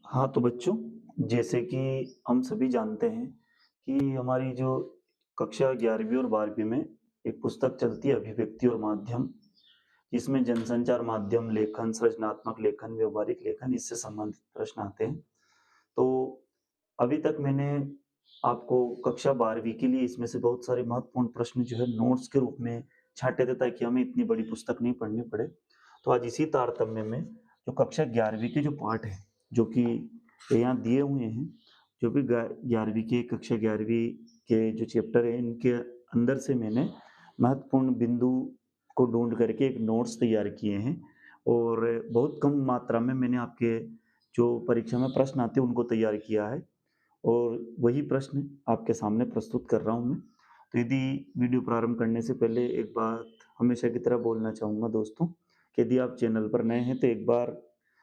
हाँ, तो बच्चों, जैसे कि हम सभी जानते हैं कि हमारी जो कक्षा 11वीं और 12वीं में एक पुस्तक चलती है अभिव्यक्ति और माध्यम, जिसमें जनसंचार माध्यम, लेखन, सृजनात्मक लेखन, व्यावहारिक लेखन इससे संबंधित प्रश्न आते हैं। तो अभी तक मैंने आपको कक्षा 12वीं के लिए इसमें से बहुत सारे महत्वपूर्ण प्रश्न जो है नोट्स के रूप में छाँटे थे ताकि हमें इतनी बड़ी पुस्तक नहीं पढ़नी पड़े। तो आज इसी तारतम्य में जो कक्षा 11वीं के जो पाठ हैं, जो कि यहाँ दिए हुए हैं, जो भी 11वीं के कक्षा 11वीं के जो चैप्टर हैं, इनके अंदर से मैंने महत्वपूर्ण बिंदु को ढूँढ करके एक नोट्स तैयार किए हैं और बहुत कम मात्रा में मैंने आपके जो परीक्षा में प्रश्न आते हैं, उनको तैयार किया है और वही प्रश्न आपके सामने प्रस्तुत कर रहा हूँ मैं। तो यदि वीडियो प्रारंभ करने से पहले एक बात हमेशा की तरह बोलना चाहूँगा दोस्तों, कि यदि आप चैनल पर नए हैं तो एक बार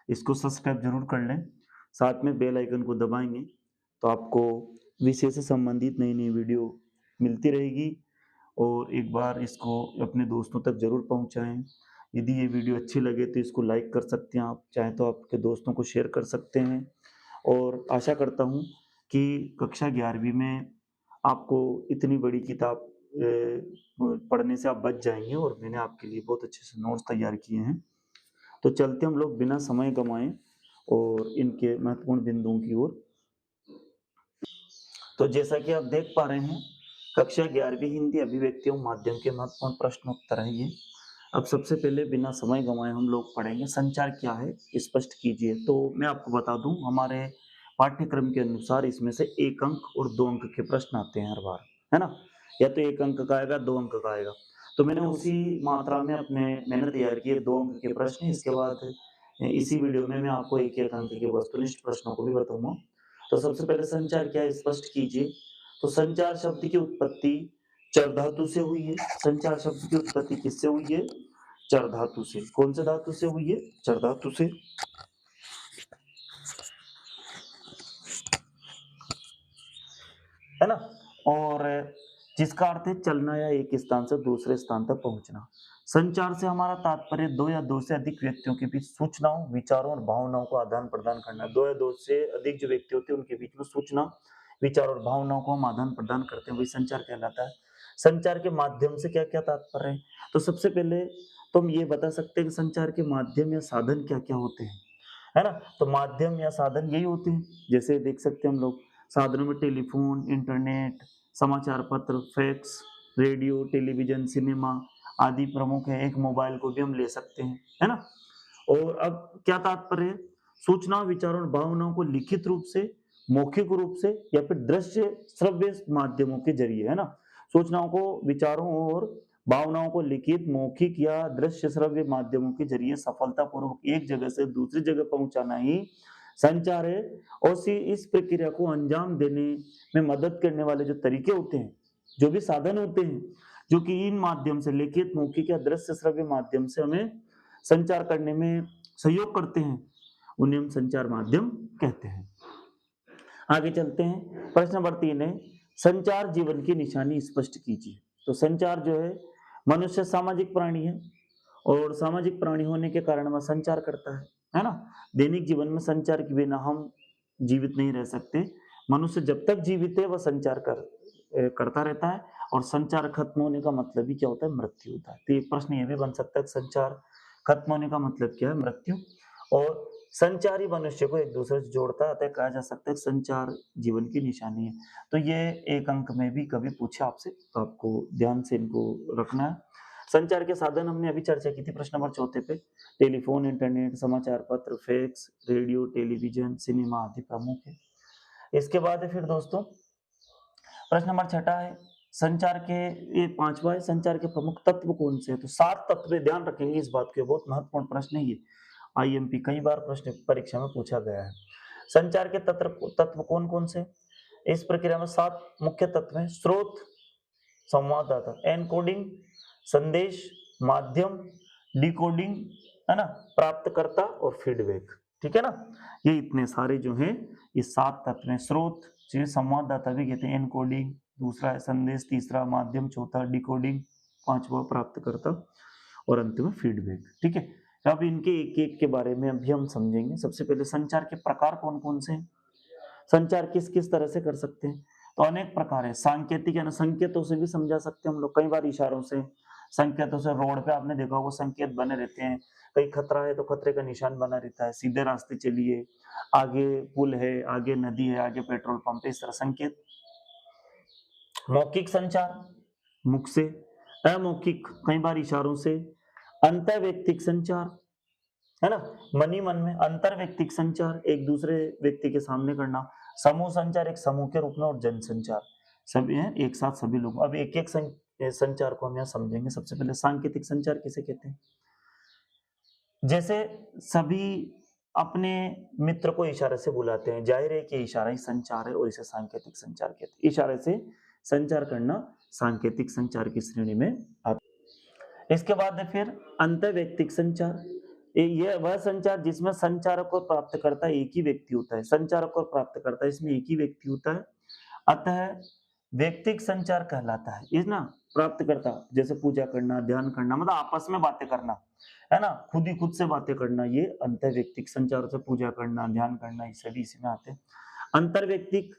इसको सब्सक्राइब ज़रूर कर लें। साथ में बेल आइकन को दबाएँगे तो आपको विषय से संबंधित नई-नई वीडियो मिलती रहेगी और एक बार इसको अपने दोस्तों तक ज़रूर पहुँचाएँ। यदि ये वीडियो अच्छी लगे तो इसको लाइक कर सकते हैं आप, चाहें तो आपके दोस्तों को शेयर कर सकते हैं और आशा करता हूँ कि कक्षा 11वीं में आपको इतनी बड़ी किताब पढ़ने से आप बच जाएँगे और मैंने आपके लिए बहुत अच्छे से नोट्स तैयार किए हैं। तो चलते हम लोग बिना समय गँवाए और इनके महत्वपूर्ण बिंदुओं की ओर। तो जैसा कि आप देख पा रहे हैं, कक्षा 11वीं हिंदी अभिव्यक्तियों माध्यम के महत्वपूर्ण प्रश्न उत्तर है ये। अब सबसे पहले बिना समय गँवाए हम लोग पढ़ेंगे संचार क्या है? स्पष्ट कीजिए। तो मैं आपको बता दूँ, हमारे पाठ्यक्रम के अनुसार इसमें से 1 अंक और 2 अंक के प्रश्न आते हैं हर बार, है ना? या तो 1 अंक का आएगा, 2 अंक का आएगा। तो मैंने उसी मात्रा में मैंने तैयार किए 2 अंक के प्रश्न। इसके बाद इसी वीडियो में मैं आपको 1-1 अंक के वस्तुनिष्ठ प्रश्नों को भी बताऊँगा। तो सबसे पहले संचार क्या है स्पष्ट कीजिए। तो संचार शब्द की उत्पत्ति चर धातु से हुई है। संचार शब्द की उत्पत्ति किससे हुई है? चर धातु से। कौन से धातु से हुई है? चर धातु से, है ना? और जिसका अर्थ है चलना या एक स्थान से दूसरे स्थान तक पहुंचना। संचार से हमारा तात्पर्य दो या दो से अधिक व्यक्तियों के बीच सूचनाओं, विचारों और भावनाओं को आदान प्रदान करना। दो या दो से अधिक जो व्यक्ति होते हैं उनके बीच में सूचना, विचार और भावनाओं को हम आदान प्रदान करते हैं, वही संचार कहलाता है। संचार के माध्यम से क्या क्या तात्पर्य है? तो सबसे पहले तो हम ये बता सकते हैं कि संचार के माध्यम या साधन क्या क्या होते हैं, है ना? तो माध्यम या साधन यही होते हैं, जैसे देख सकते हैं हम लोग साधनों में टेलीफोन, इंटरनेट, समाचार पत्र, फैक्स, रेडियो, टेलीविजन, सिनेमा आदि प्रमुख है। एक मोबाइल को भी हम ले सकते हैं, है ना? और अब क्या तात्पर्य है? सूचना, विचारों और भावनाओं को लिखित रूप से, मौखिक रूप से या फिर दृश्य श्रव्य माध्यमों के जरिए, है ना? सूचनाओं को, विचारों और भावनाओं को लिखित, मौखिक या दृश्य श्रव्य माध्यमों के जरिए सफलतापूर्वक एक जगह से दूसरी जगह पहुंचाना ही संचार है। और इस प्रक्रिया को अंजाम देने में मदद करने वाले जो तरीके होते हैं, जो भी साधन होते हैं, जो कि इन माध्यम से लिखित, मौखिक या दृश्य श्रव्य माध्यम से हमें संचार करने में सहयोग करते हैं, उन्हें हम संचार माध्यम कहते हैं। आगे चलते हैं। प्रश्न नंबर 3 है, संचार जीवन की निशानी स्पष्ट कीजिए। तो संचार जो है, मनुष्य सामाजिक प्राणी है और सामाजिक प्राणी होने के कारण वह संचार करता है ना? दैनिक जीवन में संचार के बिना हम जीवित नहीं रह सकते। मनुष्य जब तक जीवित है वह संचार करता रहता है और संचार खत्म होने का मतलब ही क्या होता है? मृत्यु होता है। तो एक प्रश्न ये भी बन सकता है कि संचार खत्म होने का मतलब क्या है? मृत्यु। और संचार ही मनुष्य को एक दूसरे से जोड़ता है, अतः कहा जा सकता है कि संचार जीवन की निशानी है। तो ये 1 अंक में भी कभी पूछे आपसे, तो आपको ध्यान से इनको रखना है। संचार के साधन हमने अभी चर्चा की थी प्रश्न नंबर 4 पे। टेलीफोन, इंटरनेट, समाचार पत्र, फैक्स, रेडियो, टेलीविजन, सिनेमा आदि प्रमुख है। इसके बाद है फिर दोस्तों प्रश्न नंबर 6 है, संचार के, ये 5वां है, संचार के प्रमुख तत्व कौन से हैं? तो 7 तत्व है, ध्यान रखेंगे इस बात के, बहुत महत्वपूर्ण प्रश्न है ये। आईएमपी कई बार प्रश्न परीक्षा में पूछा गया है। संचार के तत्व कौन-कौन से? इस प्रक्रिया में 7 मुख्य तत्व हैं। स्रोत, संवाददाता, एनकोडिंग, संदेश, माध्यम, डिकोडिंग, है ना? प्राप्तकर्ता और फीडबैक, ठीक है ना? ये इतने सारे जो हैं, ये 7 तत्व हैं। स्रोत जिन्हें संवाददाता भी कहते हैं, एनकोडिंग, दूसरा है संदेश, तीसरा माध्यम, चौथा डिकोडिंग, पांचवा प्राप्तकर्ता और अंत में फीडबैक, ठीक है? अब इनके एक एक के बारे में अभी हम समझेंगे। सबसे पहले संचार के प्रकार कौन कौन से हैं, संचार किस किस तरह से कर सकते हैं। तो अनेक प्रकार है। सांकेतिक यानी संकेतों से भी समझा सकते हैं हम लोग, कई बार इशारों से, संकेतों से। रोड पे आपने देखा होगा संकेत बने रहते हैं, कहीं खतरा है तो खतरे का निशान बना रहता है, सीधे रास्ते चलिए, आगे पुल है, आगे नदी है, आगे पेट्रोल पंप है, इस तरह संकेत। मौखिक संचार मुख से, अमौखिक कई बार इशारों से, अंतर्वैयक्तिक संचार है ना, मनी मन में, अंतर्वैयक्तिक संचार एक दूसरे व्यक्ति के सामने करना, समूह संचार एक समूह के रूप में, और जन संचार सभी हैं एक साथ सभी लोग। अब एक एक संचार को हम यहाँ समझेंगे। सबसे पहले सांकेतिक संचार किसे कहते हैं, जैसे सभी अपने मित्र को इशारे से बुलाते हैं, जाहिर है कि इशारा ही संचार है और इसे सांकेतिक संचार कहते हैं। इशारे से संचार करना सांकेतिक संचार की श्रेणी में आता है। इसके बाद है फिर अंतर्वैयक्तिक संचार। ये वह संचार जिसमें संचारक और प्राप्तकर्ता एक ही व्यक्ति होता है, संचारक और प्राप्तकर्ता इसमें एक ही व्यक्ति होता है, अतः व्यक्तिक संचार कहलाता है। इस ना प्राप्तकर्ता जैसे पूजा करना, ध्यान करना, मतलब आपस में बातें करना, है ना, खुद ही खुद से बातें करना, ये अंतर्वैयक्तिक संचार से पूजा करना, ध्यान करना, ये सभी इसमें आते हैं। अंतर्वैयक्तिक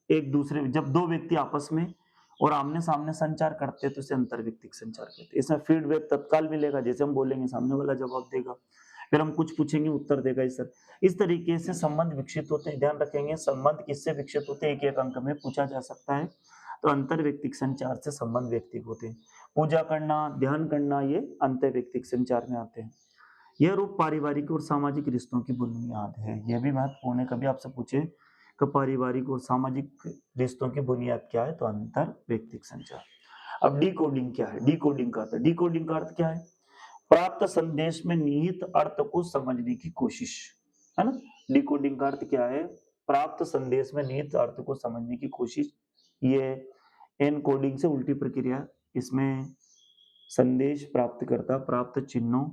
एक दूसरे, जब दो व्यक्ति आपस में और आमने सामने संचार करते हैं तो इसे अंतर्वैयक्तिक संचार कहते हैं। इसमें फीडबैक तत्काल मिलेगा, जैसे हम बोलेंगे सामने वाला जवाब देगा, फिर हम कुछ पूछेंगे उत्तर देगा। इस तरीके से संबंध विकसित होते हैं। ध्यान रखेंगे संबंध किससे विकसित होते हैं, एक एक अंक में पूछा जा सकता है। तो अंतर्वैयक्तिक संचार से संबंध व्यक्तिक होते हैं। पूजा करना, ध्यान करना, ये अंतर्वैयक्तिक संचार में आते हैं। यह रूप पारिवारिक और सामाजिक रिश्तों की बुनियाद है। यह भी महत्वपूर्ण है, कभी आपसे पूछे कि पारिवारिक और सामाजिक रिश्तों की बुनियाद क्या है, तो अंतर्वैयक्तिक संचार। अब डिकोडिंग क्या है, डिकोडिंग का अर्थ, डिकोडिंग का अर्थ क्या है, प्राप्त संदेश में निहित अर्थ को समझने की कोशिश, है ना। डिकोडिंग का अर्थ क्या है, प्राप्त संदेश में निहित अर्थ को समझने की कोशिश। ये एनकोडिंग से उल्टी प्रक्रिया, इसमें संदेश प्राप्त करता प्राप्त चिन्हों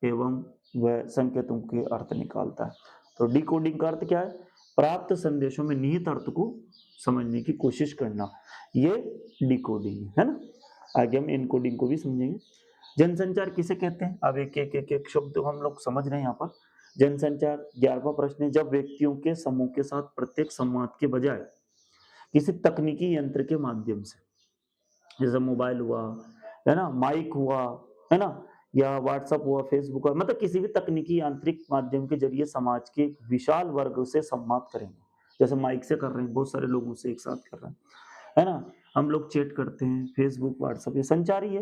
एवं वह संकेतों के अर्थ निकालता है। तो डिकोडिंग का अर्थ क्या है, प्राप्त संदेशों में निहित अर्थ को समझने की कोशिश करना, ये डिकोडिंग है ना। आगे हम एनकोडिंग को भी समझेंगे। जनसंचार किसे कहते हैं, अब एक शब्द हम लोग समझ रहे हैं यहाँ पर। जनसंचार 11वां प्रश्न है, जब व्यक्तियों के समूह के साथ प्रत्येक संवाद के बजाय किसी तकनीकी यंत्र के माध्यम से, जैसे मोबाइल हुआ, है ना, माइक हुआ, है ना, या व्हाट्सएप हुआ, फेसबुक हुआ, मतलब किसी भी तकनीकी यांत्रिक माध्यम के जरिए समाज के विशाल वर्ग से संवाद करेंगे। जैसे माइक से कर रहे हैं, बहुत सारे लोगों से एक साथ कर रहे हैं, है ना, हम लोग चैट करते हैं, फेसबुक, व्हाट्सएप, ये संचार ही है।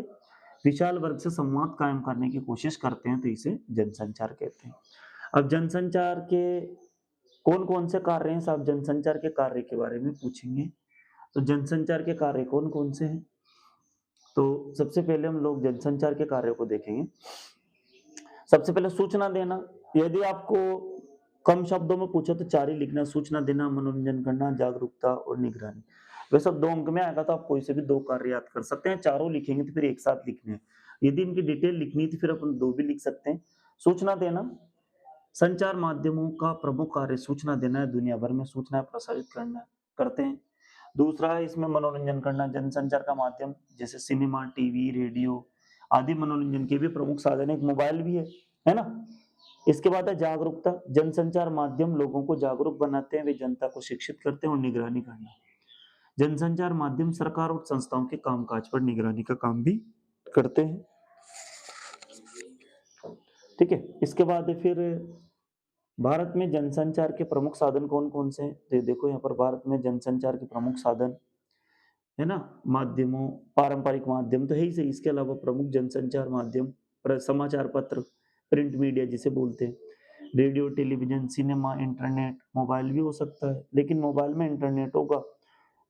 विशाल वर्ग से संवाद कायम करने की कोशिश करते हैं, तो इसे जनसंचार कहते हैं। अब जनसंचार के कौन कौन से कार्य हैं साहब, जनसंचार के कार्य के बारे में पूछेंगे। तो जनसंचार के कार्य कौन कौन से हैं, तो सबसे पहले हम लोग जनसंचार के कार्यों को देखेंगे। सबसे पहले सूचना देना। यदि आपको कम शब्दों में पूछो तो 4 ही लिखना, सूचना देना, मनोरंजन करना, जागरूकता और निगरानी। वैसे 2 अंक में आएगा तो आप कोई से भी 2 कार्य याद कर सकते हैं, चारों लिखेंगे तो फिर एक साथ लिखने हैं। यदि इनकी डिटेल लिखनी थी फिर अपन 2 भी लिख सकते हैं। सूचना देना, संचार माध्यमों का प्रमुख कार्य सूचना देना है, दुनिया भर में सूचनाएं प्रसारित करना करते हैं। दूसरा है इसमें मनोरंजन करना, जनसंचार का माध्यम जैसे सिनेमा, टीवी, रेडियो आदि मनोरंजन के भी प्रमुख साधन है, एक मोबाइल भी है ना। इसके बाद है जागरूकता, जनसंचार माध्यम लोगों को जागरूक बनाते हैं, वे जनता को शिक्षित करते हैं, और निगरानी करना, जनसंचार माध्यम सरकार और संस्थाओं के कामकाज पर निगरानी का काम भी करते हैं। ठीक है, इसके बाद है फिर भारत में जनसंचार के प्रमुख साधन कौन कौन से हैं, तो देखो यहाँ पर भारत में जनसंचार के प्रमुख साधन, है ना, माध्यमों, पारंपरिक माध्यम तो है ही सही, इसके अलावा प्रमुख जनसंचार माध्यम समाचार पत्र, प्रिंट मीडिया जिसे बोलते हैं, radio, television, cinema, internet, mobile भी हो सकता है, लेकिन मोबाइल में इंटरनेट होगा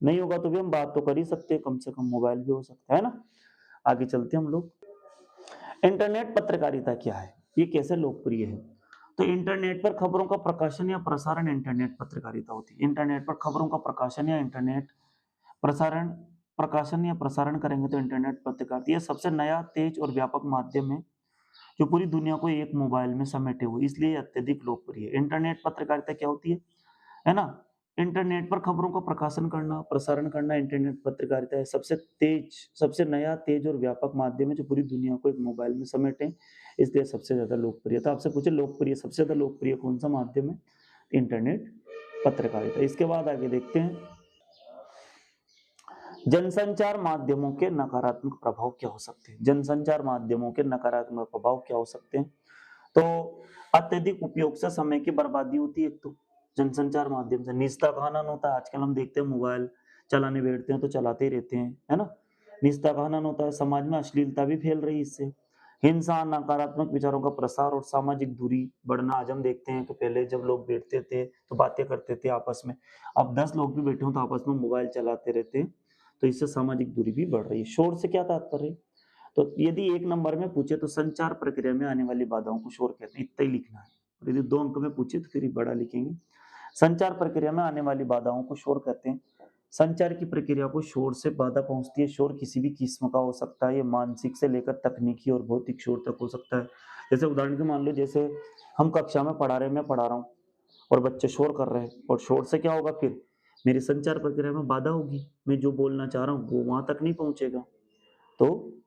नहीं होगा तो भी हम बात तो कर ही सकते हैं, कम से कम मोबाइल भी हो सकता है ना। आगे चलते हैं हम लोग। इंटरनेट पत्रकारिता क्या है, ये कैसे लोकप्रिय है, तो इंटरनेट पर खबरों का प्रकाशन या प्रसारण इंटरनेट पत्रकारिता होती है। इंटरनेट पर खबरों का प्रकाशन या इंटरनेट प्रसारण प्रकाशन या प्रसारण करेंगे तो इंटरनेट पत्रकारिता, यह सबसे नया, तेज और व्यापक माध्यम है जो पूरी दुनिया को एक मोबाइल में समेटे हुए, इसलिए अत्यधिक लोकप्रिय है। इंटरनेट पत्रकारिता क्या होती है ना, इंटरनेट पर खबरों का प्रकाशन करना, प्रसारण करना इंटरनेट पत्रकारिता है। सबसे तेज, सबसे नया, तेज और व्यापक माध्यम है जो पूरी दुनिया को एक मोबाइल में समेटे, इसलिए सबसे ज़्यादा लोकप्रिय। तो आपसे पूछे लोकप्रिय, सबसे ज़्यादा लोकप्रिय कौन-सा माध्यम है? इंटरनेट पत्रकारिता। इसके बाद आगे देखते हैं, जनसंचार माध्यमों के नकारात्मक प्रभाव क्या हो सकते हैं? जनसंचार माध्यमों के नकारात्मक प्रभाव क्या हो सकते हैं? तो अत्यधिक उपयोग से समय की बर्बादी होती है एक तो, जनसंचार माध्यम से निजता का हनन होता है। आजकल हम देखते हैं मोबाइल चलाने बैठते हैं तो चलाते ही रहते हैं, है ना? निजता का हनन होता है, समाज में अश्लीलता भी फैल रही है इससे। हिंसा, नकारात्मक विचारों का प्रसार और सामाजिक दूरी बढ़ना। आज हम देखते हैं कि पहले जब लोग बैठते थे तो बातें करते थे आपस में, अब 10 लोग भी बैठे हों तो आपस में मोबाइल चलाते रहते हैं, तो इससे सामाजिक दूरी भी बढ़ रही है। शोर से क्या तात्पर्य है? तो यदि 1 नंबर में पूछे तो संचार प्रक्रिया में आने वाली बाधाओं को शोर कहते हैं, इतना ही लिखना है। और यदि 2 अंक में पूछे तो फिर ये बड़ा लिखेंगे। संचार प्रक्रिया में आने वाली बाधाओं को शोर कहते हैं। संचार की प्रक्रिया को शोर से बाधा पहुंचती है। शोर किसी भी किस्म का हो सकता है, ये मानसिक से लेकर तकनीकी और भौतिक शोर तक हो सकता है। जैसे उदाहरण के मान लो, जैसे हम कक्षा में पढ़ा रहे हैं, मैं पढ़ा रहा हूँ और बच्चे शोर कर रहे हैं, और शोर से क्या होगा, फिर मेरी संचार प्रक्रिया में बाधा होगी, मैं जो बोलना चाह रहा हूँ वो वहां तक नहीं पहुंचेगा, तो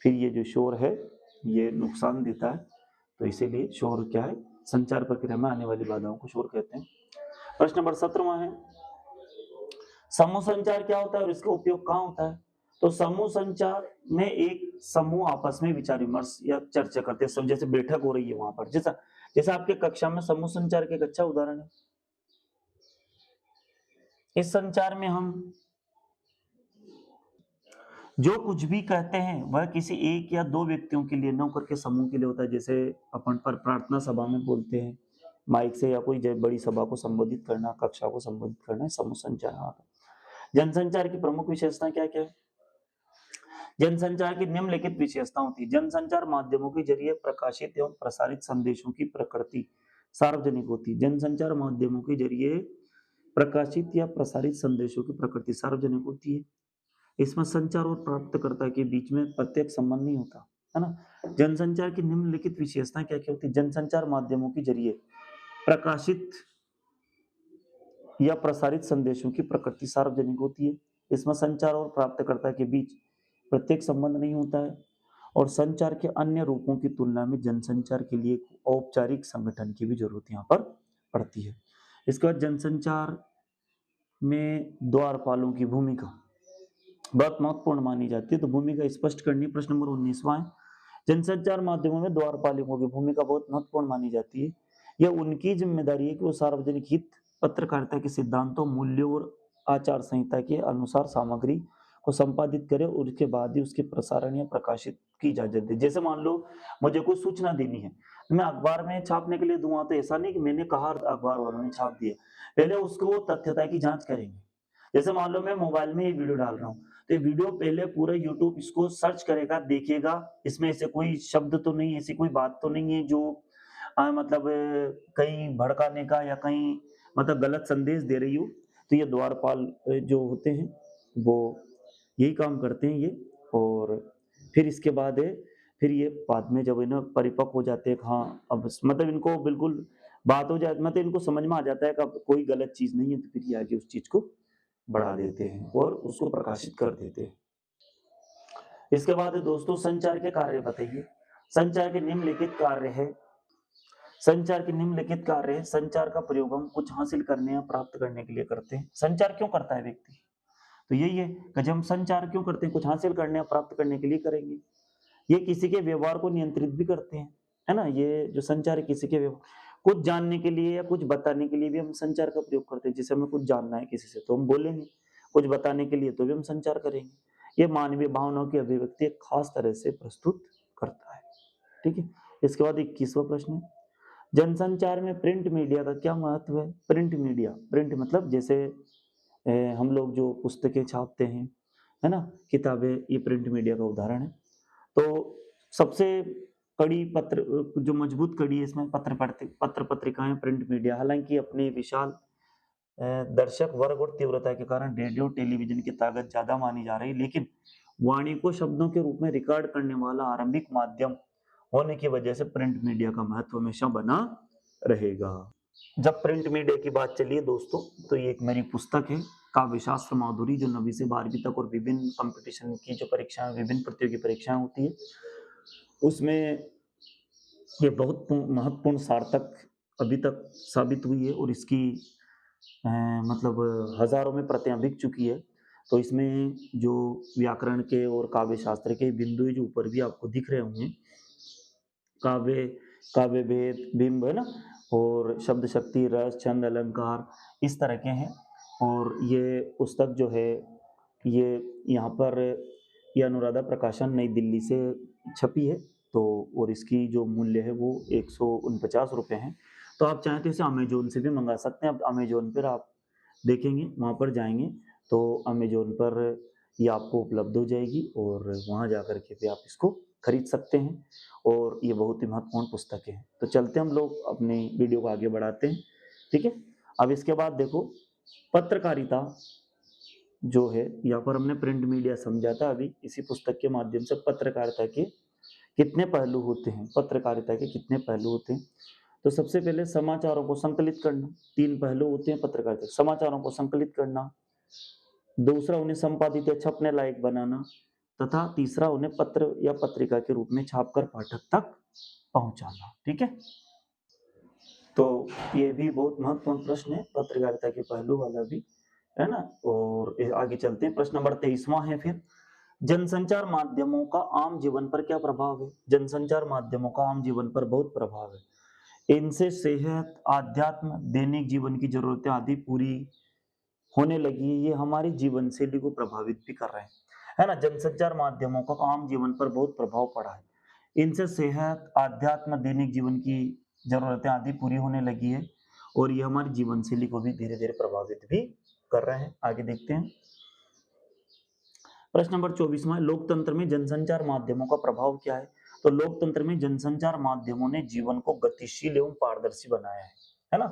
फिर ये जो शोर है ये नुकसान देता है। तो इसीलिए शोर क्या है, संचार प्रक्रिया में आने वाली बाधाओं को शोर कहते हैं। प्रश्न नंबर 17वां है, समूह संचार क्या होता है और इसका उपयोग कहाँ होता है? तो समूह संचार में एक समूह आपस में विचार विमर्श या चर्चा करते हैं, जैसे बैठक हो रही है वहां पर, जैसा जैसा आपके कक्षा में समूह संचार के एक अच्छा उदाहरण है। इस संचार में हम जो कुछ भी कहते हैं वह किसी एक या दो व्यक्तियों के लिए, न करके समूह के लिए होता है। जैसे अपन पर प्रार्थना सभा में बोलते हैं माइक से, या कोई बड़ी सभा को संबोधित करना, कक्षा को संबोधित करना, समूह संचार आता है। जनसंचार की प्रमुख विशेषता क्या क्या है? जनसंचार की निम्नलिखित विशेषता होती है। जनसंचार माध्यमों के जरिए प्रकाशित एवं प्रसारित संदेशों की प्रकृति सार्वजनिक होती है। जनसंचार माध्यमों के जरिए प्रकाशित या प्रसारित संदेशों की प्रकृति सार्वजनिक होती है। इसमें संचार और प्राप्तकर्ता के बीच में प्रत्यक्ष संबंध नहीं होता, है ना? जनसंचार की निम्नलिखित विशेषताएं क्या क्या होती है? जनसंचार माध्यमों के जरिए प्रकाशित या प्रसारित संदेशों की प्रकृति सार्वजनिक होती है। इसमें संचार और प्राप्तकर्ता के बीच प्रत्यक्ष संबंध नहीं होता है, और संचार के अन्य रूपों की तुलना में जनसंचार के लिए औपचारिक संगठन की भी जरूरत यहाँ पर पड़ती है। इसके बाद जनसंचार में द्वारपालों की भूमिका बहुत महत्वपूर्ण मानी जाती है, तो भूमिका स्पष्ट करनी। प्रश्न नंबर 19वां है, जनसंचार माध्यमों में द्वारपालों की भूमिका बहुत महत्वपूर्ण मानी जाती है। यह उनकी जिम्मेदारी है कि वो सार्वजनिक हित, पत्रकारिता के सिद्धांतों, मूल्यों और आचार संहिता के अनुसार सामग्री को संपादित करे और उसके बाद ही उसके प्रसारण या प्रकाशित की इजाजत दे। जैसे मान लो मुझे कोई सूचना देनी है, मैं अखबार में छापने के लिए दूंगा, तो ऐसा नहीं कि मैंने कहा अखबार वालों ने छाप दिया, पहले उसको वो तथ्यता की जांच करेंगे। जैसे मान लो मैं मोबाइल में ये वीडियो डाल रहा हूँ, तो ये वीडियो पहले पूरा यूट्यूब इसको सर्च करेगा, देखेगा इसमें ऐसे कोई शब्द तो नहीं, ऐसी कोई बात तो नहीं है जो मतलब कहीं भड़काने का या कहीं मतलब गलत संदेश दे रही हो। तो ये द्वारपाल जो होते हैं वो यही काम करते हैं ये। और फिर इसके बाद है, फिर ये बाद में जब इन्हें परिपक्व हो जाते हैं, हाँ अब मतलब इनको बिल्कुल बात हो जाती, मतलब इनको समझ में आ जाता है कि अब कोई गलत चीज नहीं है, तो फिर ये आगे उस चीज को बढ़ा देते हैं और उसको प्रकाशित कर देते हैं। इसके बाद दोस्तों संचार के कार्य बताइए। संचार के निम्नलिखित कार्य है, संचार के निम्नलिखित कार्य है। संचार का प्रयोग हम कुछ हासिल करने या प्राप्त करने के लिए करते हैं। संचार क्यों करता है व्यक्ति? तो यही है कि जब हम संचार क्यों करते हैं, कुछ हासिल करने या प्राप्त करने के लिए करेंगे। ये किसी के व्यवहार को नियंत्रित भी करते हैं, है ना? ये जो संचार है किसी के व्यवहार, कुछ जानने के लिए या कुछ बताने के लिए भी हम संचार का प्रयोग करते हैं। जैसे हमें कुछ जानना है किसी से तो हम बोलेंगे, कुछ बताने के लिए तो भी हम संचार करेंगे। ये मानवीय भावनाओं की अभिव्यक्ति एक खास तरह से प्रस्तुत करता है। ठीक है। इसके बाद 21वां प्रश्न है, जनसंचार में प्रिंट मीडिया का क्या महत्व है? प्रिंट मीडिया, प्रिंट मतलब जैसे हम लोग जो पुस्तकें छापते हैं, है ना, किताबें, ये प्रिंट मीडिया का उदाहरण है। तो सबसे कड़ी पत्र, जो मजबूत कड़ी है इसमें पत्र पत्रिकाएं, प्रिंट मीडिया। हालांकि अपने विशाल दर्शक वर्ग और तीव्रता के कारण रेडियो टेलीविजन की ताकत ज्यादा मानी जा रही है, लेकिन वाणी को शब्दों के रूप में रिकॉर्ड करने वाला आरंभिक माध्यम होने की वजह से प्रिंट मीडिया का महत्व हमेशा बना रहेगा। जब प्रिंट मीडिया की बात चली है दोस्तों, तो ये एक मेरी पुस्तक है काव्य शास्त्र माधुरी, जो 9वीं से 12वीं तक और विभिन्न कंपटीशन की जो परीक्षाएं, विभिन्न प्रतियोगी परीक्षाएं होती है, उसमें ये बहुत महत्वपूर्ण सार्थक अभी तक साबित हुई है, और इसकी मतलब हजारों में प्रतियां बिक चुकी है। तो इसमें जो व्याकरण के और काव्य शास्त्र के बिंदु जो ऊपर भी आपको दिख रहे होंगे, काव्य काव्य भेद बिंब है ना, और शब्द शक्ति, रस, छंद, अलंकार, इस तरह के हैं। और ये पुस्तक जो है, ये यहाँ पर ये अनुराधा प्रकाशन नई दिल्ली से छपी है। तो और इसकी जो मूल्य है वो 149 रुपये है। तो आप चाहें तो इसे अमेजोन से भी मंगा सकते हैं। अब अमेजोन पर आप देखेंगे, वहाँ पर जाएंगे तो अमेजोन पर ये आपको उपलब्ध हो जाएगी, और वहाँ जा कर के भी आप इसको खरीद सकते हैं। और ये बहुत ही महत्वपूर्ण पुस्तक है। तो चलते हम लोग अपनी वीडियो को आगे बढ़ाते हैं, ठीक है। अब इसके बाद देखो, पत्रकारिता जो है, यहाँ पर हमने प्रिंट मीडिया समझा था, अभी इसी पुस्तक के माध्यम से पत्रकारिता के कितने पहलू होते हैं, पत्रकारिता के कितने पहलू होते हैं। तो सबसे पहले समाचारों को संकलित करना, 3 पहलू होते हैं पत्रकारिता, समाचारों को संकलित करना, दूसरा उन्हें संपादित या छपने लायक बनाना, तथा तीसरा उन्हें पत्र या पत्रिका के रूप में छापकर पाठक तक पहुंचाना, ठीक है। तो ये भी बहुत महत्वपूर्ण प्रश्न है, पत्रकारिता के पहलू वाला भी, है ना। और आगे चलते हैं, प्रश्न नंबर 23वां है फिर, जनसंचार माध्यमों का आम जीवन पर क्या प्रभाव है। जनसंचार माध्यमों का आम जीवन पर बहुत प्रभाव है। इनसे सेहत, आध्यात्म, दैनिक जीवन की जरूरतें आदि पूरी होने लगी है। ये हमारी जीवन शैली को प्रभावित भी कर रहे हैं, है ना। जनसंचार माध्यमों का आम जीवन पर बहुत प्रभाव पड़ा है। इनसे सेहत, आध्यात्म, दैनिक जीवन की जरूरतें आदि पूरी होने लगी है, और ये हमारी जीवन शैली को भी धीरे धीरे प्रभावित भी कर रहे हैं। आगे देखते हैं, प्रश्न नंबर 24वां, लोकतंत्र में जनसंचार माध्यमों का प्रभाव क्या है। तो लोकतंत्र में जनसंचार माध्यमों ने जीवन को गतिशील एवं पारदर्शी बनाया है ना।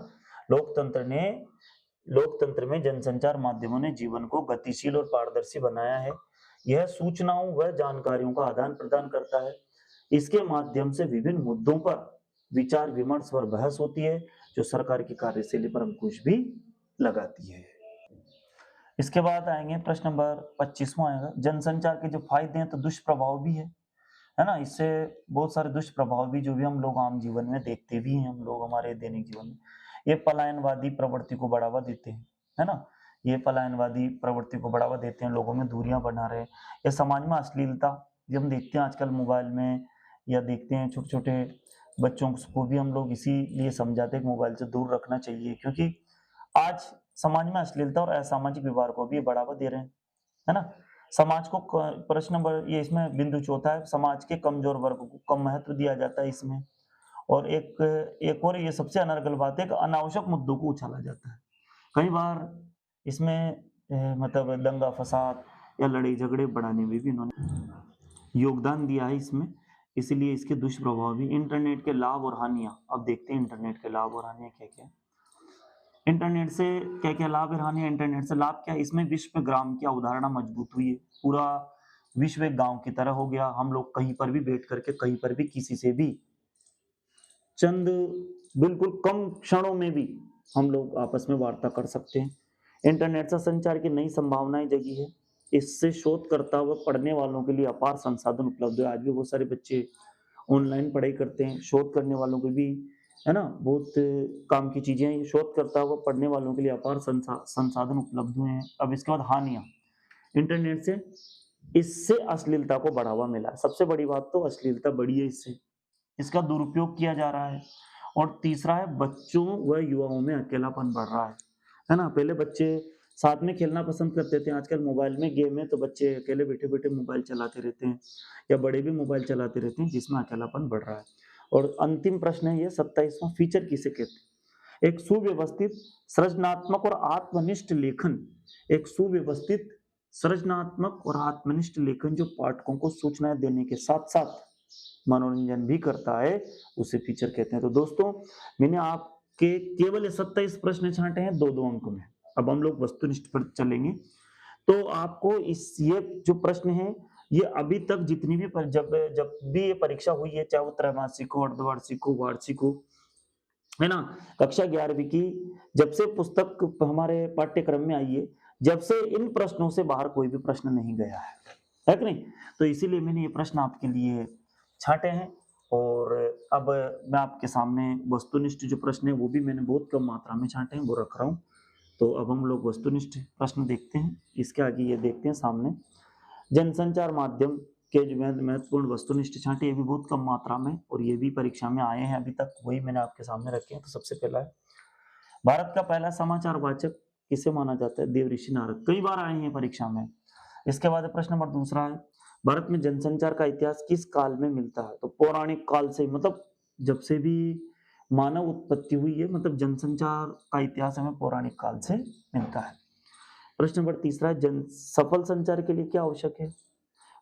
लोकतंत्र में जनसंचार माध्यमों ने जीवन को गतिशील और पारदर्शी बनाया है। यह सूचनाओं व जानकारियों का आदान प्रदान करता है। इसके माध्यम से विभिन्न मुद्दों पर विचार विमर्श और बहस होती है, जो सरकार की कार्यशैली पर अंकुश भी लगाती है। इसके बाद आएंगे प्रश्न नंबर 25वां आएगा, जनसंचार के जो फायदे हैं तो दुष्प्रभाव भी है ना। इससे बहुत सारे दुष्प्रभाव भी जो भी हम लोग आम जीवन में देखते भी हैं, हम लोग हमारे दैनिक जीवन में। ये पलायनवादी प्रवृत्ति को बढ़ावा देते हैं, है ना। ये पलायनवादी प्रवृत्ति को बढ़ावा देते हैं, लोगों में दूरियां बना रहे हैं। ये समाज में अश्लीलता, जो हम देखते हैं आजकल मोबाइल में, या देखते हैं छोटे छोटे बच्चों को भी हम लोग इसीलिए समझाते हैं कि मोबाइल से दूर रखना चाहिए, क्योंकि आज समाज में अश्लीलता और असामाजिक व्यवहार को भी बढ़ावा दे रहे हैं, है ना। समाज को प्रश्न नंबर ये इसमें बिंदु चौथा है, समाज के कमजोर वर्ग को कम महत्व दिया जाता है इसमें। और एक और ये सबसे अनर्गल बात है कि अनावश्यक मुद्दों को उछाला जाता है। कई बार इसमें मतलब दंगा फसाद या लड़ाई झगड़े बढ़ाने में भी इन्होंने योगदान दिया है इसमें। इसीलिए इसके दुष्प्रभाव भी, इंटरनेट के लाभ और हानियां। अब देखते हैं इंटरनेट के लाभ और हानियां क्या क्या है। इंटरनेट से क्या क्या लाभ है, हानि। इंटरनेट से लाभ क्या है, इसमें विश्व ग्राम की अवधारणा मजबूत हुई है। पूरा विश्व एक गांव की तरह हो गया। हम लोग कहीं पर भी बैठ करके, कहीं पर भी किसी से भी चंद बिल्कुल कम क्षणों में भी हम लोग आपस में वार्ता कर सकते हैं। इंटरनेट से संचार की नई संभावनाएं जगी है। इससे शोधकर्ता व पढ़ने वालों के लिए अपार संसाधन उपलब्ध है। आज भी बहुत सारे बच्चे ऑनलाइन पढ़ाई करते हैं, शोध करने वालों को भी, है ना, बहुत काम की चीजें हैं। शोधकर्ता व पढ़ने वालों के लिए अपार संसाधन उपलब्ध हुए हैं। अब इसके बाद हानियां, इंटरनेट से इससे अश्लीलता को बढ़ावा मिला। सबसे बड़ी बात तो अश्लीलता बढ़ी है इससे, इसका दुरुपयोग किया जा रहा है। और तीसरा है, बच्चों व युवाओं में अकेलापन बढ़ रहा है ना। पहले बच्चे साथ में खेलना पसंद करते थे, आजकल मोबाइल में गेम है तो बच्चे अकेले बैठे बैठे मोबाइल चलाते रहते हैं, या बड़े भी मोबाइल चलाते रहते हैं, जिसमें अकेलापन बढ़ रहा है। और अंतिम प्रश्न है ये 27वां, फीचर किसे कहते हैं। एक सुव्यवस्थित, सृजनात्मक और आत्मनिष्ठ लेखन। एक सुव्यवस्थित, सृजनात्मक और आत्मनिष्ठ लेखन जो पाठकों को सूचनाएं देने के साथ साथ मनोरंजन भी करता है, उसे फीचर कहते हैं। तो दोस्तों, मैंने आपके केवल 27 प्रश्न छांटे हैं 2-2 अंक में। अब हम लोग वस्तुनिष्ठ पर चलेंगे। तो आपको ये जो प्रश्न है, ये अभी तक जितनी भी जब भी ये परीक्षा हुई है, चाहे वो त्रैमासिक हो, अर्धवार्षिक हो, वार्षिक हो, है ना। कक्षा 11वीं की जब से पुस्तक हमारे पाठ्यक्रम में आई है, जब से इन प्रश्नों से बाहर कोई भी प्रश्न नहीं गया है कि नहीं? तो इसीलिए मैंने ये प्रश्न आपके लिए छांटे हैं। और अब मैं आपके सामने वस्तुनिष्ठ जो प्रश्न है वो भी मैंने बहुत कम मात्रा में छांटे हैं, वो रख रहा हूँ। तो अब हम लोग वस्तुनिष्ठ प्रश्न देखते हैं। इसके आगे ये देखते हैं सामने जनसंचार माध्यम के जो महत्वपूर्ण वस्तुनिष्ठ छांटे, ये भी बहुत कम मात्रा में और ये भी परीक्षा में आए हैं अभी तक, वही मैंने आपके सामने रखे हैं। तो सबसे पहला है, भारत का पहला समाचार वाचक किसे माना जाता है? देवऋषि नारद। कई बार आए हैं परीक्षा में। इसके बाद प्रश्न नंबर दूसरा है, भारत में जनसंचार का इतिहास किस काल में मिलता है? तो पौराणिक काल से, मतलब जब से भी मानव उत्पत्ति हुई है, मतलब जनसंचार का इतिहास हमें पौराणिक काल से मिलता है। प्रश्न नंबर तीसरा है, जन सफल संचार के लिए क्या आवश्यक है?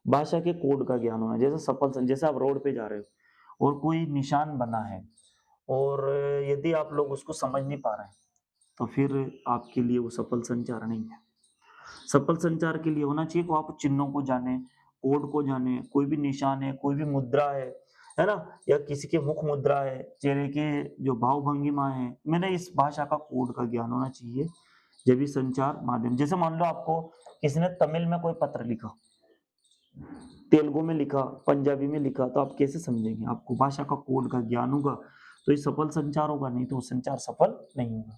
भाषा के कोड का ज्ञान होना। जैसे आप रोड पे जा रहे हो और कोई निशान बना है और यदि आप लोग उसको समझ नहीं पा रहे हैं, तो फिर आपके लिए वो सफल संचार नहीं है। सफल संचार के लिए होना चाहिए कि आप चिन्हों को जाने, कोड को जाने, कोई भी निशान है, कोई भी मुद्रा है ना, या किसी के मुख मुद्रा है, चेहरे के जो भाव भंगिमा है, मैंने इस भाषा का कोड का ज्ञान होना चाहिए। जब भी संचार माध्यम, जैसे मान लो आपको किसी ने तमिल में कोई पत्र लिखा, तेलुगु में लिखा, पंजाबी में लिखा, तो आप कैसे समझेंगे? आपको भाषा का कोड का ज्ञान होगा तो ये सफल संचार होगा, नहीं तो संचार सफल नहीं होगा।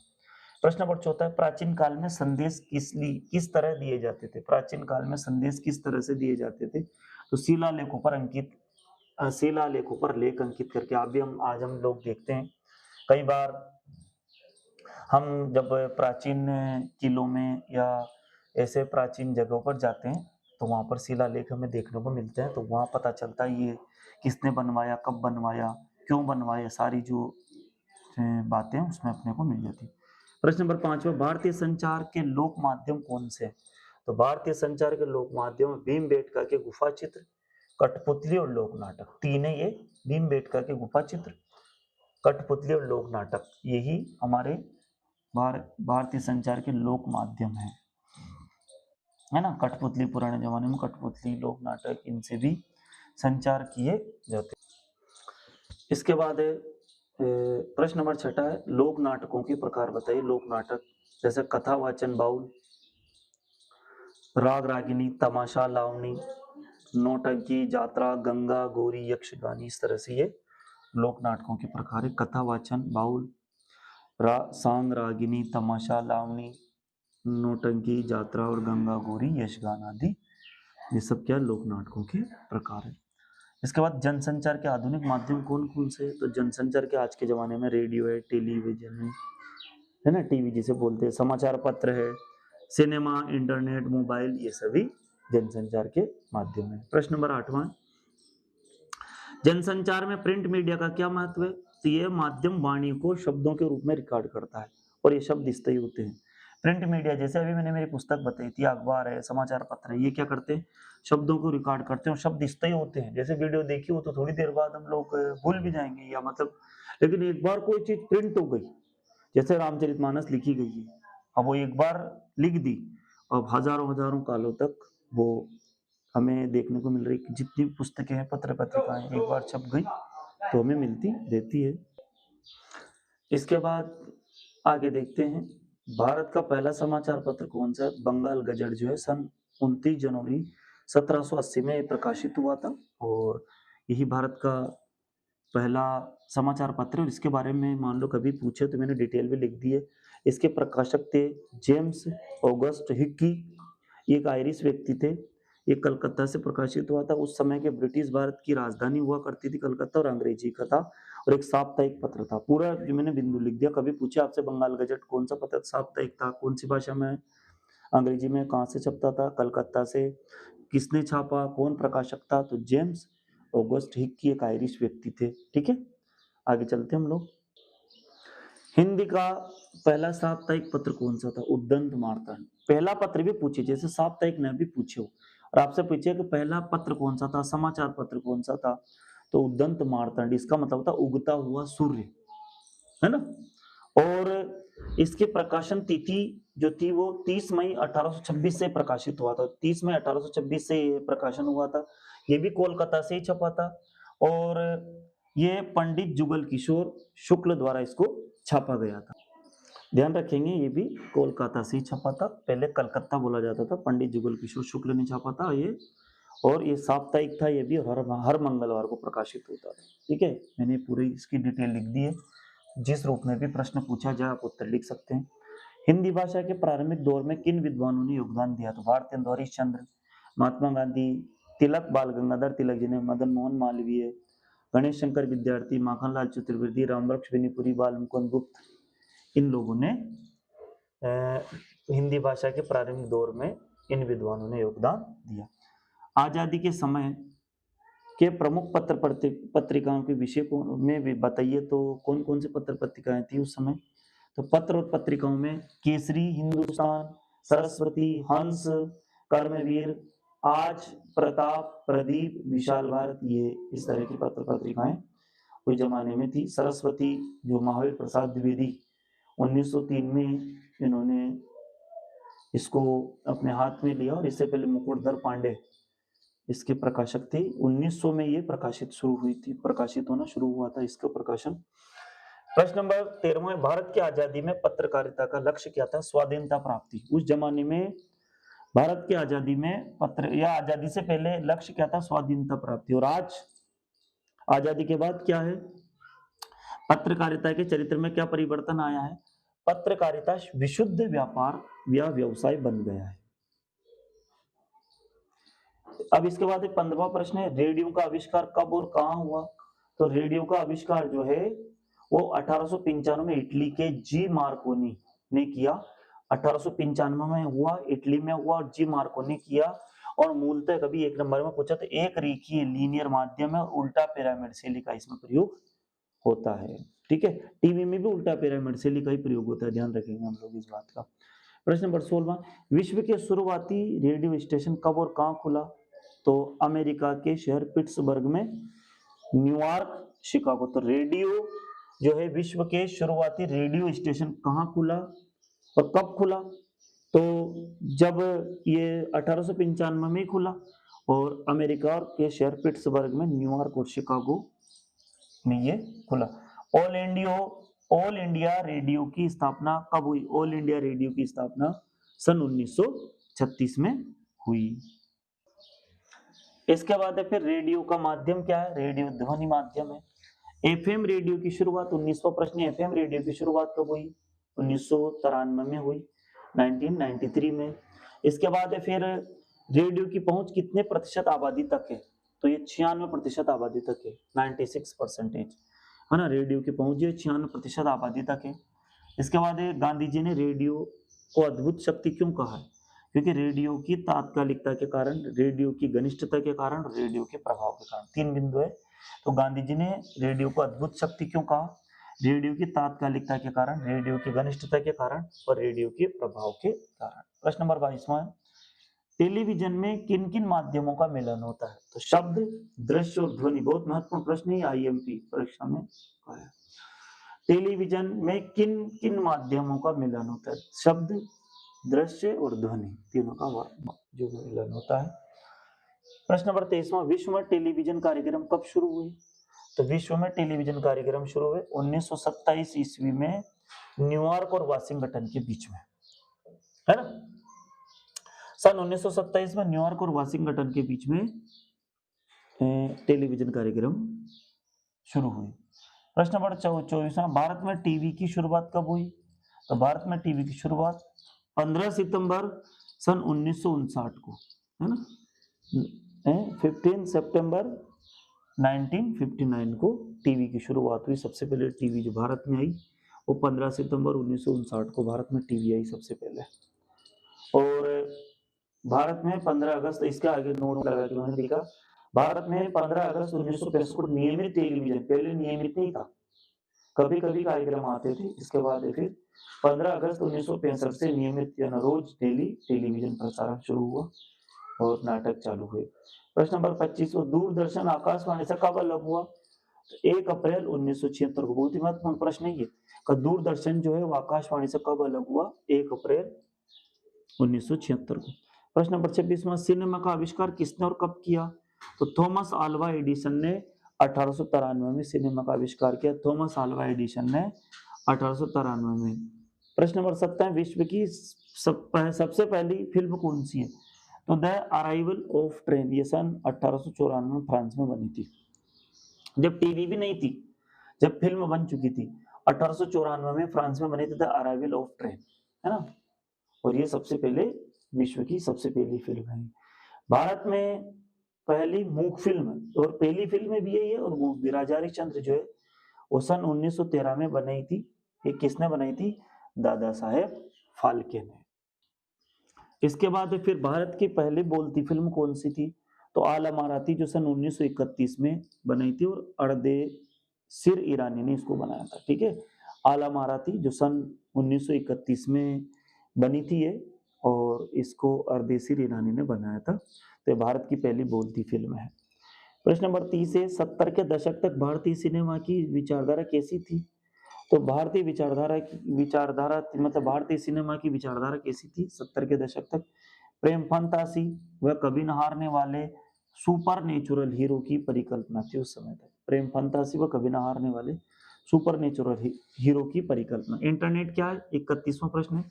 प्रश्न नंबर चौथा है, प्राचीन काल में संदेश किस तरह दिए जाते थे? प्राचीन काल में संदेश किस तरह से दिए जाते थे? तो शिलालेखों पर लेख अंकित करके। हम आज हम लोग देखते हैं, कई बार हम जब प्राचीन किलों में या ऐसे प्राचीन जगहों पर जाते हैं तो वहां पर शिलालेख हमें देखने को मिलते हैं। तो वहां पता चलता है ये किसने बनवाया, कब बनवाया, क्यों बनवाया, सारी जो बातें उसमें अपने को मिल जाती। प्रश्न नंबर 5, भारतीय संचार के लोक माध्यम कौन से? तो भारतीय संचार के लोक माध्यम भीमबेटका के गुफा चित्र, कठपुतली और लोक नाटक। तीन है ये, भीमबेटका के गुफा चित्र, कठपुतली और लोक नाटक, यही हमारे भारतीय संचार के लोक माध्यम है ना। कठपुतली, पुराने जमाने में कठपुतली, लोक नाटक, इनसे भी संचार किए जाते। इसके बाद प्रश्न नंबर 6 है, लोक नाटकों के प्रकार बताइए। लोक नाटक जैसे कथा, वाचन, बाउल, राग रागिनी, तमाशा, लावनी, नौटंकी, जात्रा, गंगा, गौरी, यक्षगानी, इस तरह से ये लोक नाटकों के प्रकार है। कथा, वाचन, बाउल, सांग, रागिनी, तमाशा, लावनी, नौटंकी, जात्रा और गंगा, गौरी, यक्षगान आदि, ये सब क्या लोक नाटकों के प्रकार है। इसके बाद जनसंचार के आधुनिक माध्यम कौन कौन से? तो जनसंचार के आज के जमाने में रेडियो है, टेलीविजन है ना, टीवी जिसे बोलते हैं, समाचार पत्र है, सिनेमा, इंटरनेट, मोबाइल, ये सभी जनसंचार के माध्यम है। प्रश्न नंबर 8वां, जनसंचार में प्रिंट मीडिया का क्या महत्व है? तो ये माध्यम वाणी को शब्दों के रूप में रिकॉर्ड करता है और ये शब्द स्थायी होते हैं। प्रिंट मीडिया, जैसे अभी मैंने मेरी पुस्तक बताई थी, अखबार है, समाचार पत्र है, ये क्या करते हैं? शब्दों को रिकॉर्ड करते हैं और शब्द स्थायी होते हैं। जैसे वीडियो देखी हो तो थोड़ी देर बाद हम लोग भूल भी जाएंगे, या मतलब, लेकिन एक बार कोई चीज प्रिंट हो गई, जैसे रामचरितमानस लिखी गई है, अब वो एक बार लिख दी, अब हजारों हजारों कालों तक वो हमें देखने को मिल रही। जितनी पुस्तकें हैं, पत्र पत्रिकाएं, एक बार छप गई तो हमें मिलती रहती है। इसके बाद आगे देखते हैं, भारत का पहला समाचार पत्र कौन सा? बंगाल गजट जो है सन 29 जनवरी 1780 में प्रकाशित हुआ था और यही भारत का पहला समाचार पत्र। और इसके बारे में मान लो कभी पूछे तो मैंने डिटेल भी लिख दी है। इसके प्रकाशक थे जेम्स ऑगस्ट हिक्की, एक आयरिश व्यक्ति थे। ये कलकत्ता से प्रकाशित हुआ था। उस समय के ब्रिटिश भारत की राजधानी हुआ करती थी कलकत्ता, और अंग्रेजी का था और एक साप्ताहिक पत्र था। पूरा जो मैंने बिंदु लिख दिया। कभी पूछे आपसे बंगाल गजट कौन सा पत्र साप्ताहिक था, कौन सी भाषा में, अंग्रेजी में, कहाँ से छपता था, कलकत्ता से, किसने छापा, कौन प्रकाशक था? तो जेम्स ऑगस्ट हिक्की एक आयरिश व्यक्ति थे। ठीक है, आगे चलते हम लोग। हिंदी का पहला साप्ताहिक पत्र कौन सा था? उद्दंत मार्तंड। पहला पत्र भी पूछे, जैसे साप्ताहिक ने भी पूछे हो और आपसे पूछे कि पहला पत्र कौन सा था, समाचार पत्र कौन सा था, तो उद्दंत मार्तंड। इसका मतलब था उगता हुआ सूर्य, है ना। और इसके प्रकाशन तिथि जो थी वो 30 मई 1826 से प्रकाशित हुआ था। 30 मई 1826 से प्रकाशन हुआ था। ये भी कोलकाता से ही छपा था। और ये पंडित जुगल किशोर शुक्ल द्वारा इसको छापा गया था। ध्यान रखेंगे ये भी कोलकाता से ही छपा था, पहले कलकत्ता बोला जाता था, पंडित जुगल किशोर शुक्ल ने छापा था ये। और ये साप्ताहिक था ये भी, हर मंगलवार को प्रकाशित होता था। ठीक है, मैंने पूरी इसकी डिटेल लिख दी है, जिस रूप में भी प्रश्न पूछा जाए आप उत्तर लिख सकते हैं। हिंदी भाषा के प्रारंभिक दौर में किन विद्वानों ने योगदान दिया? तो भारतेंदु हरिश्चंद्र, महात्मा गांधी, तिलक, बाल गंगाधर तिलक जी ने, मदन मोहन मालवीय, गणेश शंकर विद्यार्थी, माखनलाल चतुर्वेदी, रामवृक्ष बेनीपुरी, बाल मुकुंद गुप्त, इन लोगों ने हिंदी भाषा के प्रारंभिक दौर में इन विद्वानों ने योगदान दिया। आजादी के समय के प्रमुख पत्रिकाओं के विषय को में भी बताइए, तो कौन कौन से पत्र पत्रिकाएं थी उस समय? तो पत्र और पत्रिकाओं में केसरी, हिंदुस्तान, सरस्वती, हंस, कर्मवीर, आज, प्रताप, प्रदीप, विशाल भारत, ये इस तरह की पत्र पत्रिकाएं उस जमाने में थी। सरस्वती जो महावीर प्रसाद द्विवेदी 1903 में इन्होंने इसको अपने हाथ में लिया, और इससे पहले मुकुटधर पांडे इसके प्रकाशक थे। 1900 में ये प्रकाशित होना शुरू हुआ था इसका प्रकाशन। प्रश्न नंबर 13, भारत की आजादी में पत्रकारिता का लक्ष्य क्या था? स्वाधीनता प्राप्ति। उस जमाने में भारत की आजादी में आजादी से पहले लक्ष्य क्या था? स्वाधीनता प्राप्ति। और आज आजादी के बाद क्या है? पत्रकारिता के चरित्र में क्या परिवर्तन आया है? पत्रकारिता विशुद्ध व्यापार या व्यवसाय बन गया है। अब इसके बाद 15वां प्रश्न है, रेडियो का आविष्कार कब और कहां हुआ? तो रेडियो का आविष्कार जो है वो 1895 में इटली के जी मार्कोनी ने किया। 1895 में हुआ, इटली में हुआ, और जी मार्कोनी किया। और मूलतः कभी एक नंबर में पूछा तो एक रेखीय लीनियर माध्यम है, उल्टा पिरामिड शैली का इसमें प्रयोग होता है। ठीक है, टीवी में भी उल्टा पिरामिड शैली का ही प्रयोग होता है, ध्यान रखेंगे हम लोग इस बात का। प्रश्न नंबर 16, विश्व के शुरुआती रेडियो स्टेशन कब और कहां खुला? तो अमेरिका के शहर पिट्सबर्ग में, न्यूयॉर्क, शिकागो। तो रेडियो जो है विश्व के शुरुआती रेडियो स्टेशन कहां खुला और कब खुला? तो जब ये 1895 में खुला, और अमेरिका के शहर पिट्सबर्ग में, न्यूयॉर्क और शिकागो में ये खुला। ऑल इंडिया रेडियो की स्थापना कब हुई? ऑल इंडिया रेडियो की स्थापना सन 1936 में हुई। इसके बाद है फिर रेडियो का माध्यम क्या है? रेडियो ध्वनि माध्यम है। एफएम रेडियो की शुरुआत, 19वां प्रश्न, एफएम रेडियो की शुरुआत कब हुई? 1993 में हुई, 1993 में। इसके बाद है फिर रेडियो की पहुंच कितने प्रतिशत आबादी तक है? तो ये 96% आबादी तक है, 96% है ना। रेडियो की पहुंच जो 96% आबादी तक है। इसके बाद है गांधी जी ने रेडियो को अद्भुत शक्ति क्यों कहा है? क्योंकि रेडियो की तात्कालिकता के कारण, रेडियो की घनिष्ठता के कारण, रेडियो के प्रभाव के कारण। 3 बिंदु है। तो गांधी जी ने रेडियो को अद्भुत शक्ति क्यों कहा? रेडियो की तात्कालिकता के कारण, रेडियो की घनिष्ठता के कारण, और रेडियो के प्रभाव के कारण। प्रश्न नंबर 22, टेलीविजन में किन किन माध्यमों का मिलन होता है? तो शब्द, दृश्य और ध्वनि। बहुत महत्वपूर्ण प्रश्न है, आईएमपी परीक्षा में आया। टेलीविजन में किन किन माध्यमों का मिलन होता है? शब्द, दृश्य और ध्वनि, तीनों का जो मिलन होता है। प्रश्न नंबर 23, विश्व में टेलीविजन कार्यक्रम कब शुरू हुए? तो विश्व में टेलीविजन कार्यक्रम शुरू हुए 1927 ईस्वी में, न्यूयॉर्क और वाशिंगटन के बीच में, है ना। सन 1927 में न्यूयॉर्क और वाशिंगटन के बीच में टेलीविजन कार्यक्रम शुरू हुए। प्रश्न नंबर 24, भारत में टीवी की शुरुआत कब हुई? तो भारत में टीवी की शुरुआत 15 सितंबर सन 1959 को, है ना। 15 सितंबर 1959 को टीवी की शुरुआत हुई। सबसे पहले टीवी जो भारत में आई वो 15 सितंबर 1959 को भारत में टीवी आई सबसे पहले। और भारत में 15 अगस्त, इसके आगे नोट लगा के मैंने लिखा, भारत में 15 अगस्त 1965 को नियमित टेलीविजन, पहले नियमित नहीं था, कभी कभी कार्यक्रम आते थे। इसके बाद फिर 15 अगस्त 1965 से नियमित रोज डेली टेलीविजन प्रसारण शुरू हुआ और नाटक चालू हुए। प्रश्न नंबर 25, दूरदर्शन आकाशवाणी से कब अलग हुआ? 1 अप्रैल 1976 को। बहुत ही महत्वपूर्ण प्रश्न है ये, दूरदर्शन जो है वो आकाशवाणी से कब अलग हुआ? 1 अप्रैल 1976 को। प्रश्न नंबर 26, सिनेमा का आविष्कार किसने और कब किया? तो थॉमस अल्वा एडिसन ने 1893 में सिनेमा का आविष्कार किया थॉमस अल्वा एडिसन ने 1893 में। प्रश्न नंबर 17, विश्व की सबसे पहली फिल्म कौन सी है? तो द अराइवल ऑफ ट्रेन, ये सन 1894 में फ्रांस में बनी थी, जब टीवी भी नहीं थी, जब फिल्म बन चुकी थी। 1894 में फ्रांस में बनी थी द अराइवल ऑफ ट्रेन, है ना। और ये सबसे पहले विश्व की सबसे पहली फिल्म है। भारत में पहली मूक फिल्म, और पहली फिल्म भी यही है, और मूक भी राजा हरिश्चंद्र जो है वो सन 1913 में बनाई थी। ये किसने बनाई थी? दादा साहेब फाल्के ने। इसके बाद फिर भारत की पहली बोलती फिल्म कौन सी थी? तो आला माराती, जो सन 1931 में बनाई थी, और अर्देशीर ईरानी ने इसको बनाया था, ठीक है। आला माराती जो सन 1931 में बनी थी ये, और इसको अर्देशीर ईरानी ने बनाया था। तो भारत की पहली बोलती फिल्म है। प्रश्न नंबर 30 है, 70 के दशक तक भारतीय सिनेमा की विचारधारा कैसी थी? तो भारतीय विचारधारा मतलब भारतीय सिनेमा की विचारधारा कैसी थी 70 के दशक तक? प्रेम फंतासी व कभी न हारने वाले सुपर नेचुरल हीरो की परिकल्पना थी उस समय तक। प्रेम फंतासी व कभी न हारने वाले सुपर नेचुरल हीरो की परिकल्पना। इंटरनेट क्या है? 31वां प्रश्न है,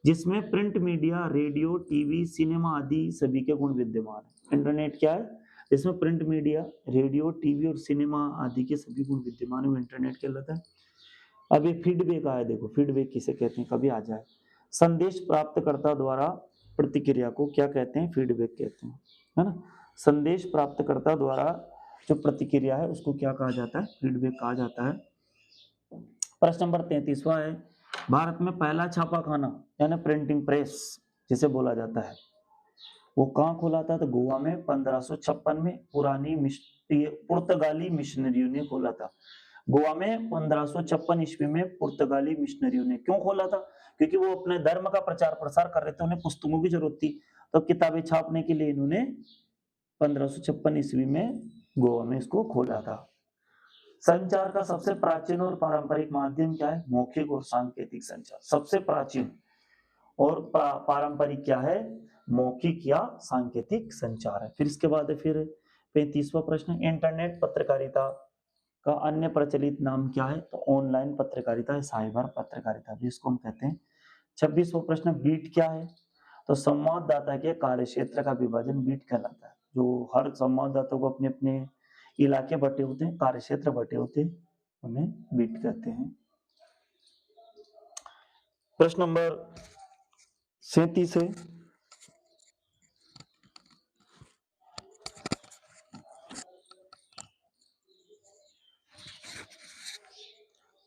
जिसमें print media, radio, TV, cinema आदि सभी के गुण विद्यमान है। इंटरनेट क्या है? जिसमें प्रिंट मीडिया, रेडियो, टीवी और सिनेमा आदि के सभी गुण विद्यमान है, वो इंटरनेट कहलाता है। अब ये फीडबैक आया, देखो फीडबैक किसे कहते हैं, कभी आ जाए। संदेश प्राप्तकर्ता द्वारा प्रतिक्रिया को क्या कहते हैं? फीडबैक कहते हैं, है ना। संदेश प्राप्तकर्ता द्वारा जो प्रतिक्रिया है उसको क्या कहा जाता है? फीडबैक कहा जाता है। प्रश्न नंबर 33वां है, भारत में पहला छापाखाना यानी प्रिंटिंग प्रेस जिसे बोला जाता है, वो कहाँ खोला था? तो गोवा में 1556 में पुर्तगाली मिशनरियों ने खोला था। गोवा में 1556 ईस्वी में पुर्तगाली मिशनरियों ने क्यों खोला था? क्योंकि वो अपने धर्म का प्रचार प्रसार कर रहे थे, उन्हें पुस्तकों की जरूरत थी, तो किताबें छापने के लिए इन्होंने 1556 ईस्वी में गोवा में इसको खोला था। संचार का सबसे प्राचीन और पारंपरिक माध्यम क्या है? मौखिक और सांकेतिक संचार। सबसे प्राचीन और पारंपरिक क्या है? मौखिक या सांकेतिक संचार है। फिर इसके बाद फिर 35वां प्रश्न, इंटरनेट पत्रकारिता का अन्य प्रचलित नाम क्या है? तो ऑनलाइन पत्रकारिता है, साइबर पत्रकारिता भी इसको हम कहते हैं। 26वां प्रश्न, बीट क्या है? तो संवाददाता के कार्यक्षेत्र का विभाजन बीट कहलाता है। जो हर संवाददाता को अपने अपने इलाके बटे होते हैं, कार्यक्षेत्र बटे होते हैं, उन्हें बीट कहते हैं। प्रश्न नंबर 37 है,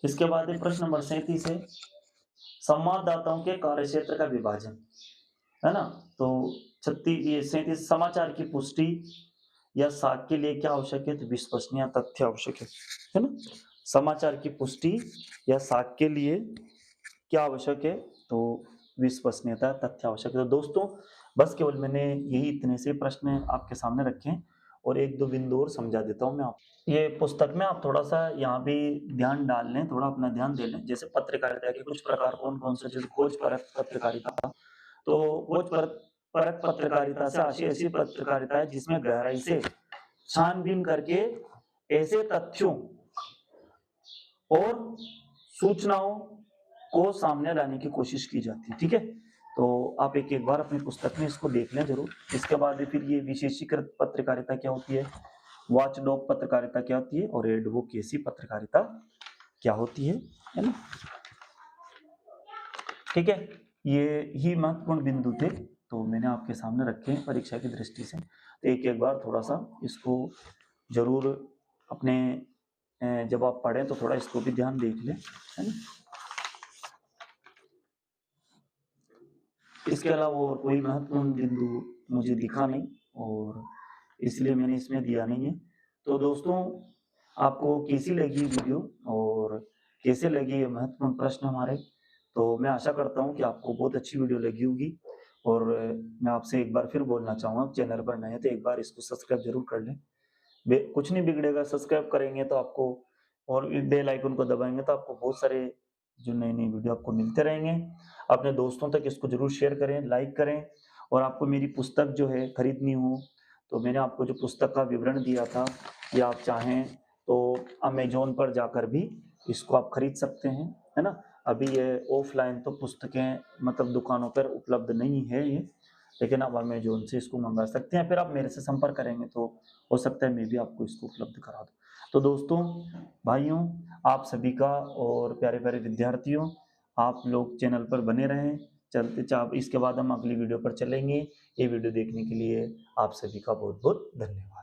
इसके बाद प्रश्न नंबर 37 है, संवाददाताओं के कार्यक्षेत्र का विभाजन, है ना। तो 37 समाचार की पुष्टि या साख के लिए क्या आवश्यक है? तो विश्वसनीय तथ्य आवश्यक है ना। समाचार की पुष्टि या साख के लिए क्या आवश्यक है? तो विश्वसनीयता तथ्य आवश्यक है। तो दोस्तों बस केवल मैंने यही इतने से प्रश्न आपके सामने रखे हैं, और एक दो बिंदु और समझा देता हूँ मैं आप। ये पुस्तक में आप थोड़ा सा यहाँ भी ध्यान डाल लें, थोड़ा अपना ध्यान दे लें। जैसे पत्रकारिता के कुछ प्रकार कौन कौन से? जैसे खोज परख पत्रकारिता, तो खोज परख पत्रकारिता से ऐसी पत्रकारिता है जिसमें गहराई से छानबीन करके ऐसे तथ्यों और सूचनाओं को सामने लाने की कोशिश की जाती है, ठीक है। तो आप एक बार अपनी पुस्तक में इसको देख लें जरूर। इसके बाद फिर ये विशेषीकृत पत्रकारिता क्या होती है, वॉचडॉग पत्रकारिता क्या होती है, और एडवोकेसी पत्रकारिता क्या होती है ना। ठीक है, ये ही महत्वपूर्ण बिंदु थे, तो मैंने आपके सामने रखे हैं परीक्षा की दृष्टि से। तो एक बार थोड़ा सा इसको जरूर अपने जब आप पढ़ें तो थोड़ा इसको भी ध्यान देख लें, है ना। इसके अलावा और कोई महत्वपूर्ण बिंदु मुझे दिखा नहीं, और इसलिए मैंने इसमें दिया नहीं है। तो दोस्तों आपको कैसी लगी वीडियो और कैसे लगे ये महत्वपूर्ण प्रश्न हमारे, तो मैं आशा करता हूँ कि आपको बहुत अच्छी वीडियो लगी होगी। और मैं आपसे एक बार फिर बोलना चाहूँगा, चैनल पर नए हैं तो एक बार इसको सब्सक्राइब जरूर कर लें। कुछ नहीं बिगड़ेगा, सब्सक्राइब करेंगे तो आपको, और बेल आइकन को दबाएंगे तो आपको बहुत सारे जो नई नई वीडियो आपको मिलते रहेंगे। अपने दोस्तों तक इसको जरूर शेयर करें, लाइक करें। और आपको मेरी पुस्तक जो है खरीदनी हो, तो मैंने आपको जो पुस्तक का विवरण दिया था, या आप चाहें तो अमेज़न पर जाकर भी इसको आप खरीद सकते हैं, है ना? अभी ये ऑफ़लाइन तो पुस्तकें मतलब दुकानों पर उपलब्ध नहीं है ये, लेकिन आप अमेज़न से इसको मँगा सकते हैं, फिर आप मेरे से संपर्क करेंगे तो हो सकता है मैं भी आपको इसको उपलब्ध करा दूँ। तो दोस्तों, भाइयों, आप सभी का और प्यारे-प्यारे विद्यार्थियों, आप लोग चैनल पर बने रहें, चलते चा इसके बाद हम अगली वीडियो पर चलेंगे। ये वीडियो देखने के लिए आप सभी का बहुत-बहुत धन्यवाद।